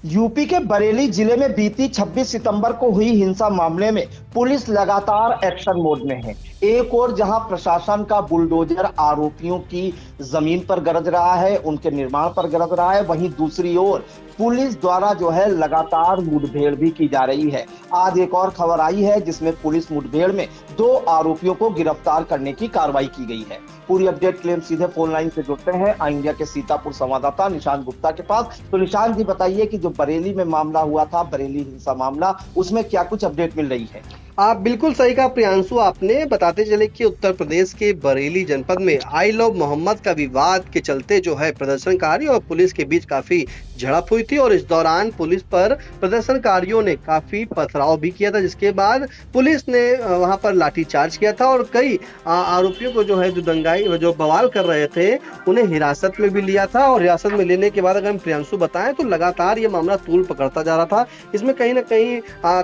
UP के बरेली जिले में बीती 26 सितंबर को हुई हिंसा मामले में पुलिस लगातार एक्शन मोड में है। एक और जहां प्रशासन का बुलडोजर आरोपियों की जमीन पर गरज रहा है, उनके निर्माण पर गरज रहा है, वहीं दूसरी ओर पुलिस द्वारा जो है लगातार मुठभेड़ भी की जा रही है। आज एक और खबर आई है जिसमें पुलिस मुठभेड़ में 2 आरोपियों को गिरफ्तार करने की कार्रवाई की गई है। पूरी अपडेट के लिए हम सीधे फोन लाइन से जुड़ते हैं इंडिया के सीतापुर संवाददाता निशांत गुप्ता के पास। तो निशांत जी बताइए कि जो बरेली में मामला हुआ था, बरेली हिंसा मामला, उसमें क्या कुछ अपडेट मिल रही है? आप बिल्कुल सही कहा प्रियांशु, आपने बताते चले कि उत्तर प्रदेश के बरेली जनपद में आई लव मोहम्मद का विवाद के चलते जो है प्रदर्शनकारी और पुलिस के बीच काफी झड़प हुई थी और इस दौरान पुलिस पर प्रदर्शनकारियों ने काफी पथराव भी किया था, जिसके बाद पुलिस ने वहां पर लाठीचार्ज किया था और कई आरोपियों को जो है जो दंगाई जो बवाल कर रहे थे उन्हें हिरासत में भी लिया था। और हिरासत में लेने के बाद अगर हम प्रियांशु बताएं तो लगातार ये मामला तूल पकड़ता जा रहा था। इसमें कहीं ना कहीं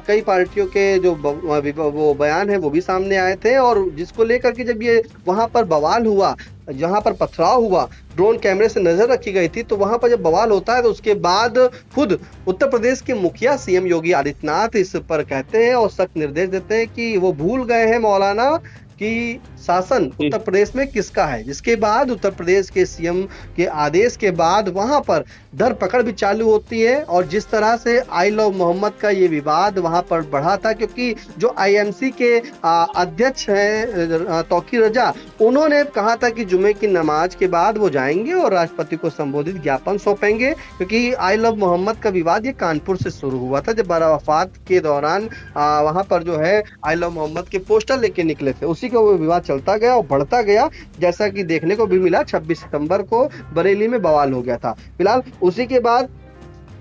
कई पार्टियों के जो वो बयान है वो भी सामने आए थे और जिसको लेकर के जब ये वहां पर बवाल हुआ, जहां पर पथराव हुआ, ड्रोन कैमरे से नजर रखी गई थी, तो वहां पर जब बवाल होता है तो उसके बाद खुद उत्तर प्रदेश के मुखिया सीएम योगी आदित्यनाथ इस पर कहते हैं और सख्त निर्देश देते हैं कि वो भूल गए हैं मौलाना कि शासन उत्तर प्रदेश में किसका है। जिसके बाद उत्तर प्रदेश के सीएम के आदेश के बाद वहां पर धरपकड़ भी चालू होती है और जिस तरह से आई लव मोहम्मद का ये विवाद वहां पर बढ़ा था, क्योंकि जो आईएमसी के अध्यक्ष हैं तौकीर रजा, उन्होंने कहा था कि जुमे की नमाज के बाद वो जाएंगे और राष्ट्रपति को संबोधित ज्ञापन सौंपेंगे, क्योंकि आई लव मोहम्मद का विवाद ये कानपुर से शुरू हुआ था जब वफात के दौरान वहां पर जो है आई लव मोहम्मद के पोस्टर लेके निकले थे। उसी का वो विवाद चलता गया और बढ़ता गया, जैसा कि देखने को भी मिला 26 सितंबर को बरेली में बवाल हो गया था। फिलहाल उसी के बाद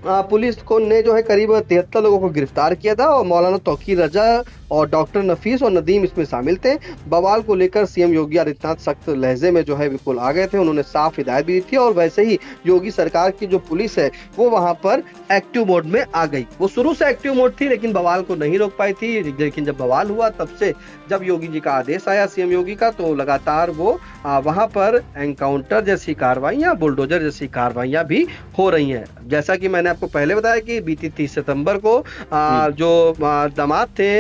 पुलिस को ने जो है करीब 73 लोगों को गिरफ्तार किया था और मौलाना तौकीर रजा और डॉक्टर नफीस और नदीम इसमें शामिल थे। बवाल को लेकर सीएम योगी आदित्यनाथ सख्त लहजे में जो है बिल्कुल आ गए थे, उन्होंने साफ हिदायत भी दी थी और वैसे ही योगी सरकार की जो पुलिस है वो वहां पर एक्टिव मोड में आ गई। वो शुरू से एक्टिव मोड थी लेकिन बवाल को नहीं रोक पाई थी, लेकिन जब बवाल हुआ तब से जब योगी जी का आदेश आया सीएम योगी का, तो लगातार वो वहां पर एनकाउंटर जैसी कार्रवाइयां, बुलडोजर जैसी कार्रवाइयां भी हो रही हैं। जैसा कि मैंने आपको पहले बताया कि बीती 30 सितंबर को जो दामाद थे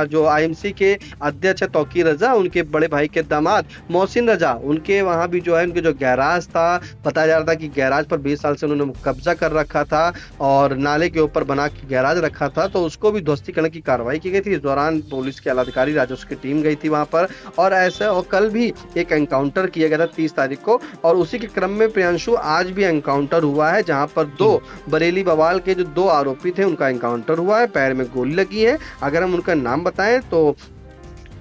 जो आईएमसी के अध्यक्ष तौकीर रजा, उनके बड़े भाई के दामाद मोहसिन रजा, उनके वहां भी जो है उनके जो गैराज था, बताया जा रहा था कि गैराज पर 20 साल से उन्होंने कब्जा कर रखा था और नाले के ऊपर बना के गैराज रखा था, तो उसको भी ध्वस्तीकरण की कार्रवाई की गई थी। इस दौरान पुलिस के आलाधिकारी राजस्व की टीम गई थी वहां पर और ऐसे और कल भी एक एनकाउंटर किया गया था 30 तारीख को और उसी के क्रम में प्रियांशु आज भी एनकाउंटर हुआ है, जहां पर 2 बरेली बवाल के जो 2 आरोपी थे उनका एनकाउंटर हुआ है, पैर में गोली लगी है। अगर हम उनका नाम बताएं तो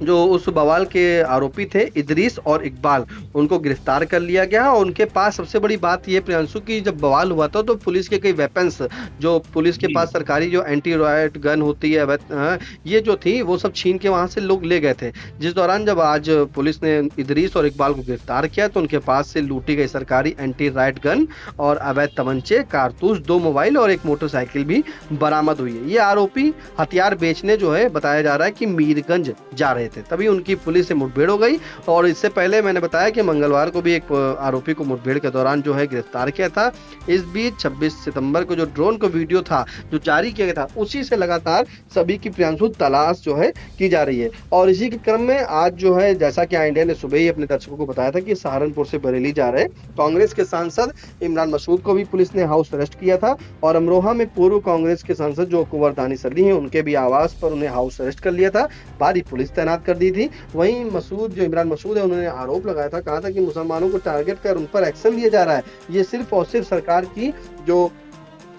जो उस बवाल के आरोपी थे इदरीस और इकबाल, उनको गिरफ्तार कर लिया गया और उनके पास सबसे बड़ी बात ये प्रियांशु की जब बवाल हुआ था तो पुलिस के कई वेपन्स, जो पुलिस के पास सरकारी जो एंटी रॉयट गन होती है ये जो थी वो सब छीन के वहां से लोग ले गए थे। जिस दौरान जब आज पुलिस ने इदरीस और इकबाल को गिरफ्तार किया तो उनके पास से लूटी गई सरकारी एंटी राइट गन और अवैध तमंचे, कारतूस, 2 मोबाइल और एक मोटरसाइकिल भी बरामद हुई है। ये आरोपी हथियार बेचने जो है बताया जा रहा है कि मीरगंज जा रहे थे, तभी उनकी पुलिस से मुठभेड़ हो गई। और इससे पहले मैंने बताया कि मंगलवार को भी एक आरोपी को मुठभेड़ के दौरान जो है गिरफ्तार किया था। इस बीच 26 सितंबर को जो ड्रोन का वीडियो था जो जारी किया गया था, उसी से लगातार सभी की प्रियांशु तलाश जो है की जा रही है। और इसी के क्रम में आज जो है, जैसा कि इंडिया ने सुबह ही अपने दर्शकों को बताया था कि सहारनपुर से बरेली जा रहे कांग्रेस के सांसद इमरान मसूद को भी पुलिस ने हाउस अरेस्ट किया था और अमरोहा में पूर्व कांग्रेस के सांसद जो कुंवर दानिश अली हैं, उनके भी आवास पर उन्हें हाउस अरेस्ट कर लिया था, भारी पुलिस तैनात कर दी थी। वहीं मसूद, जो इमरान मसूद है, उन्होंने आरोप लगाया था, कहा था कि मुसलमानों को टारगेट कर उन पर एक्शन लिया जा रहा है। ये सिर्फ और सिर्फ सरकार की जो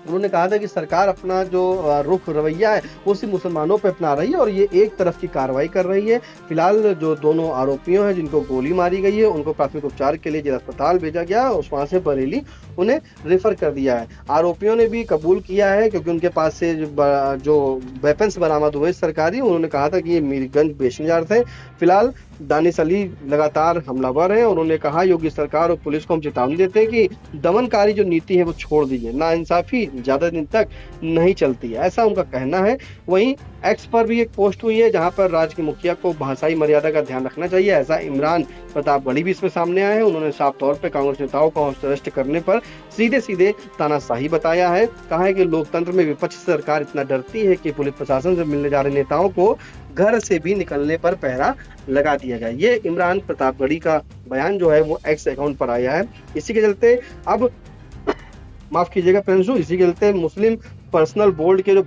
उन्होंने कहा था कि सरकार अपना जो रुख रवैया है वो सिर्फ मुसलमानों पर अपना रही है और ये एक तरफ की कार्रवाई कर रही है। फिलहाल जो दोनों आरोपियों हैं जिनको गोली मारी गई है उनको प्राथमिक उपचार के लिए जिला अस्पताल भेजा गया और वहां से बरेली उन्हें रेफर कर दिया है। आरोपियों ने भी कबूल किया है क्योंकि उनके पास से जो वेपन्स बरामद हुए सरकारी, उन्होंने कहा था कि ये मीरगंज बेचने जा रहे थे। फिलहाल दानिश अली लगातार हमलावर हैं। उन्होंने कहा योगी सरकार और पुलिस को हम चेतावनी देते हैं कि दमनकारी जो नीति है वो छोड़ दीजिए, नाइंसाफी ज्यादा दिन तक नहीं चलती है, ऐसा उनका कहना है। वहीं एक्स पर भी एक पोस्ट हुई है जहां पर राज्य के मुखिया को भाषाई मर्यादा का ध्यान रखना चाहिए, ऐसा इमरान प्रतापगढ़ी भी इसमें सामने आए हैं। उन्होंने साफ तौर पर कांग्रेस नेताओं को हाउस अरेस्ट करने पर सीधे सीधे तानाशाही बताया है। कहा है कि लोकतंत्र में विपक्ष से सरकार इतना डरती है कि पुलिस प्रशासन से मिलने जा रहे नेताओं को घर से भी निकलने पर पहरा लगा दिया गया। ये इमरान प्रतापगढ़ी का बयान जो है वो एक्स अकाउंट पर आया है। इसी के चलते अब माफ कीजिएगा फ्रेंड्स, इसी के चलते मुस्लिम पर्सनल बोर्ड के जो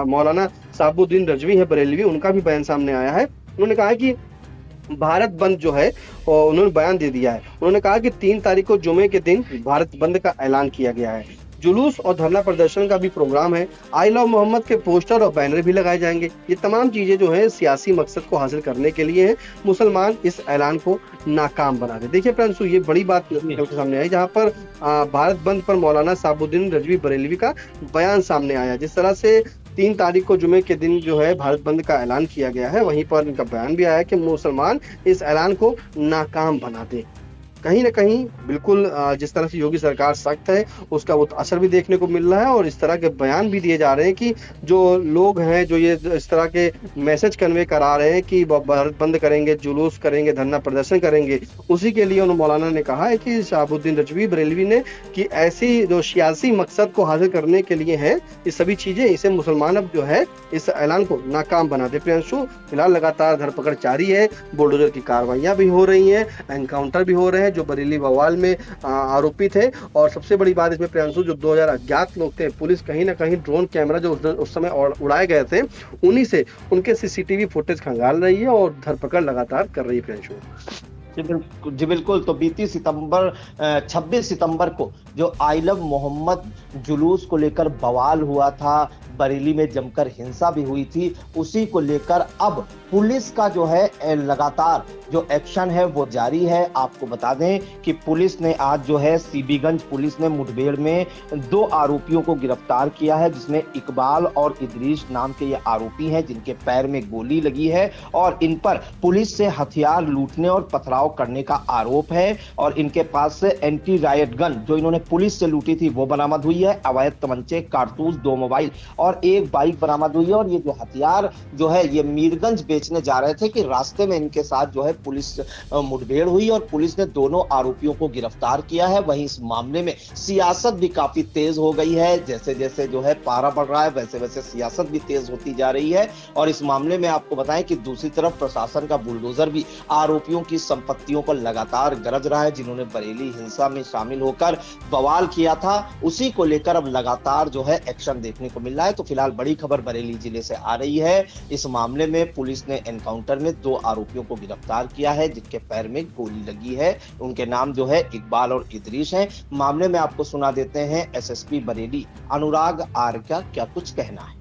मौलाना साबुद्दीन रजवी है बरेलवी, उनका भी बयान सामने आया है। उन्होंने कहा कि भारत बंद जो है, और उन्होंने बयान दे दिया है। उन्होंने कहा कि 3 तारीख को जुमे के दिन भारत बंद का ऐलान किया गया है। जुलूस और धरना प्रदर्शन का भी प्रोग्राम है। आई लव मोहम्मद के पोस्टर और बैनर भी लगाए जाएंगे। ये तमाम चीजें जो है सियासी मकसद को हासिल करने के लिए हैं। मुसलमान इस ऐलान को नाकाम बना दे। देखिए फ्रेंड्स, ये बड़ी बात निकल के सामने आई, जहां पर भारत बंद पर मौलाना साबुद्दीन रजवी बरेलवी का बयान सामने आया। जिस तरह से 3 तारीख को जुमे के दिन जो है भारत बंद का ऐलान किया गया है, वहीं पर इनका बयान भी आया कि मुसलमान इस ऐलान को नाकाम बना दे। कहीं ना कहीं बिल्कुल जिस तरह से योगी सरकार सख्त है, उसका वो असर भी देखने को मिल रहा है। और इस तरह के बयान भी दिए जा रहे हैं कि जो लोग हैं, जो ये इस तरह के मैसेज कन्वे करा रहे हैं कि भारत बंद करेंगे, जुलूस करेंगे, धरना प्रदर्शन करेंगे, उसी के लिए उन्होंने मौलाना ने कहा है कि शाहबुद्दीन रजवी बरेलवी ने कि ऐसी जो सियासी मकसद को हासिल करने के लिए है ये सभी चीजें, इसे मुसलमान अब जो है इस ऐलान को नाकाम बना दे। प्रियंशु, फिलहाल लगातार धरपकड़ जारी है, बुलडोजर की कार्रवाइयां भी हो रही है, एनकाउंटर भी हो रहे हैं जो बरेली बवाल में आरोपी थे। और सबसे बड़ी बात इसमें प्रियंशु, जो 2000 अज्ञात लोग थे, पुलिस कहीं ना कहीं ड्रोन कैमरा जो उस समय उड़ाए गए थे, उन्हीं से उनके सीसीटीवी फुटेज खंगाल रही है और धरपकड़ लगातार कर रही है प्रियंशु। जी बिल्कुल। तो बीती 26 सितंबर को जो आई लव मोहम्मद जुलूस को लेकर बवाल हुआ था, बरेली में जमकर हिंसा भी हुई थी, उसी को लेकर अब पुलिस का जो है लगातार जो एक्शन है वो जारी है। आपको बता दें कि पुलिस ने आज जो है सीबीगंज पुलिस ने मुठभेड़ में 2 आरोपियों को गिरफ्तार किया है, जिसमें इकबाल और इदरीस नाम के ये आरोपी हैं, जिनके पैर में गोली लगी है और इन पर पुलिस से हथियार लूटने और पथराव करने का आरोप है। और इनके पास से एंटी रायट गन जो इन्होंने पुलिस से लूटी थी वो बरामद हुई है, अवैध तमंचे, कारतूस, 2 मोबाइल और 1 बाइक बरामद हुई है। और ये जो हथियार जो है ये मीरगंज बेचने जा रहे थे कि रास्ते में इनके साथ जो है पुलिस मुठभेड़ हुई और पुलिस ने दोनों आरोपियों को गिरफ्तार किया है। वहीं इस मामले में सियासत भी काफी तेज हो गई है। जैसे जैसे जो है पारा बढ़ रहा है, वैसे वैसे सियासत भी तेज होती जा रही है। और इस मामले में आपको बताएं कि दूसरी तरफ प्रशासन का बुलडोजर भी आरोपियों की संपत्तियों पर लगातार गरज रहा है, जिन्होंने बरेली हिंसा में शामिल होकर बवाल किया था। उसी को लेकर अब लगातार जो है एक्शन देखने को मिल रहा है। तो फिलहाल बड़ी खबर बरेली जिले से आ रही है। इस मामले में पुलिस ने एनकाउंटर में 2 आरोपियों को गिरफ्तार किया है, जिनके पैर में गोली लगी है। उनके नाम जो है इकबाल और इदरीस हैं। मामले में आपको सुना देते हैं एसएसपी बरेली अनुराग आर का क्या कुछ कहना है।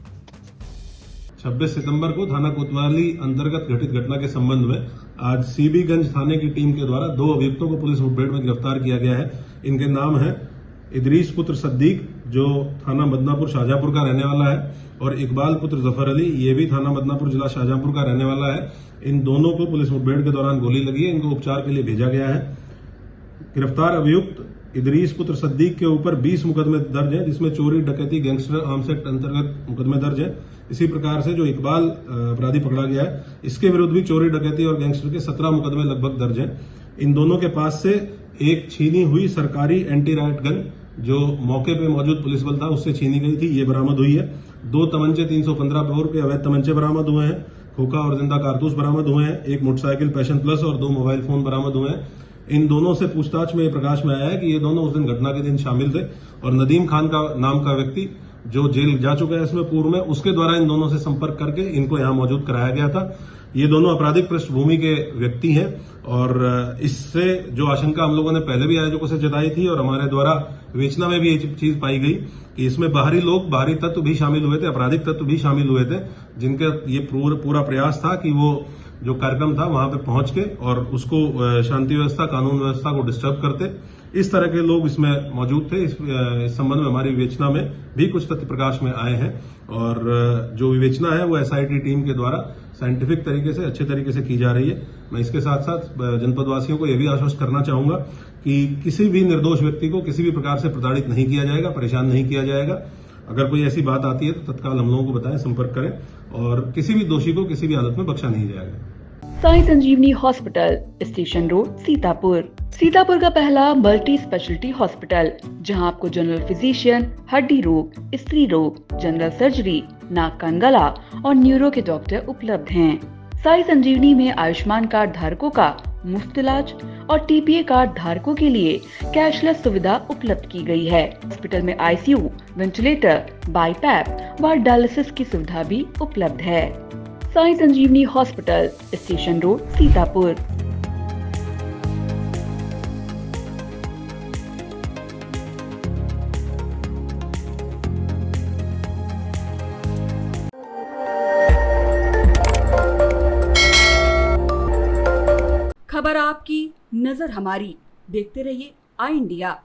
26 सितंबर को थाना कोतवाली अंतर्गत घटित घटना के संबंध में आज सीबीगंज थाने की टीम के द्वारा 2 अभियुक्तों को पुलिस मुठभेड़ में गिरफ्तार किया गया है। इनके नाम है इदरीस पुत्र सद्दीक, जो थाना बदनापुर शाहजहांपुर का रहने वाला है, और इकबाल पुत्र जफर अली, ये भी थाना बदनापुर जिला शाहजहांपुर का रहने वाला है। इन दोनों को पुलिस मुठभेड़ के दौरान गोली लगी है, इनको उपचार के लिए भेजा गया है। गिरफ्तार अभियुक्त इदरीस पुत्र सद्दीक के ऊपर 20 मुकदमे दर्ज हैं, जिसमें चोरी, डकैती, गैंगस्टर आर्म्स एक्ट अंतर्गत मुकदमे दर्ज है। इसी प्रकार से जो इकबाल अपराधी पकड़ा गया है, इसके विरुद्ध भी चोरी, डकैती और गैंगस्टर के 17 मुकदमे लगभग दर्ज हैं। इन दोनों के पास से एक छीनी हुई सरकारी एंटी राइट गन जो मौके पे मौजूद पुलिस बल था उससे छीनी गई थी, ये बरामद हुई है। 2 तमंचे 315 बोर के अवैध तमंचे बरामद हुए हैं। खोखा और जिंदा कारतूस बरामद हुए हैं। 1 मोटरसाइकिल पैशन प्लस और 2 मोबाइल फोन बरामद हुए हैं। इन दोनों से पूछताछ में प्रकाश में आया है कि ये दोनों उस दिन घटना के दिन शामिल थे और नदीम खान का नाम का व्यक्ति जो जेल जा चुका है इसमें पूर्व में, उसके द्वारा इन दोनों से संपर्क करके इनको यहां मौजूद कराया गया था। ये दोनों आपराधिक पृष्ठभूमि के व्यक्ति हैं और इससे जो आशंका हम लोगों ने पहले भी आयोजकों से जताई थी और हमारे द्वारा विवेचना में भी ये चीज पाई गई कि इसमें बाहरी लोग, बाहरी तत्व भी शामिल हुए थे, आपराधिक तत्व भी शामिल हुए थे, जिनका ये पूरा प्रयास था कि वो जो कार्यक्रम था वहां पे पहुंच के और उसको शांति व्यवस्था, कानून व्यवस्था को डिस्टर्ब करते। इस तरह के लोग इसमें मौजूद थे। इस संबंध में हमारी विवेचना में भी कुछ तथ्य प्रकाश में आए हैं और जो विवेचना है वो एसआईटी टीम के द्वारा साइंटिफिक तरीके से अच्छे तरीके से की जा रही है। मैं इसके साथ साथ जनपद वासियों को यह भी आश्वस्त करना चाहूंगा कि किसी भी निर्दोष व्यक्ति को किसी भी प्रकार से प्रताड़ित नहीं किया जाएगा, परेशान नहीं किया जाएगा। अगर कोई ऐसी बात आती है तो तत्काल हम लोगों को बताएं, संपर्क करें और किसी भी दोषी को किसी भी हालत में बख्शा नहीं जाएगा। Sai Sanjeevani hospital, station road, Sitapur. Sitapur का पहला मल्टी स्पेशलिटी हॉस्पिटल जहां आपको जनरल फिजिशियन, हड्डी रोग, स्त्री रोग, जनरल सर्जरी, नाक कान गला और न्यूरो के डॉक्टर उपलब्ध हैं। साई संजीवनी में आयुष्मान कार्ड धारकों का मुफ्त इलाज और टीपीए कार्ड धारकों के लिए कैशलेस सुविधा उपलब्ध की गई है। हॉस्पिटल में आईसीयू, वेंटिलेटर, बाईपैप व डायलिसिस की सुविधा भी उपलब्ध है। Sai Sanjeevani hospital, station road, Sitapur. खबर आपकी, नजर हमारी। देखते रहिए आई इंडिया।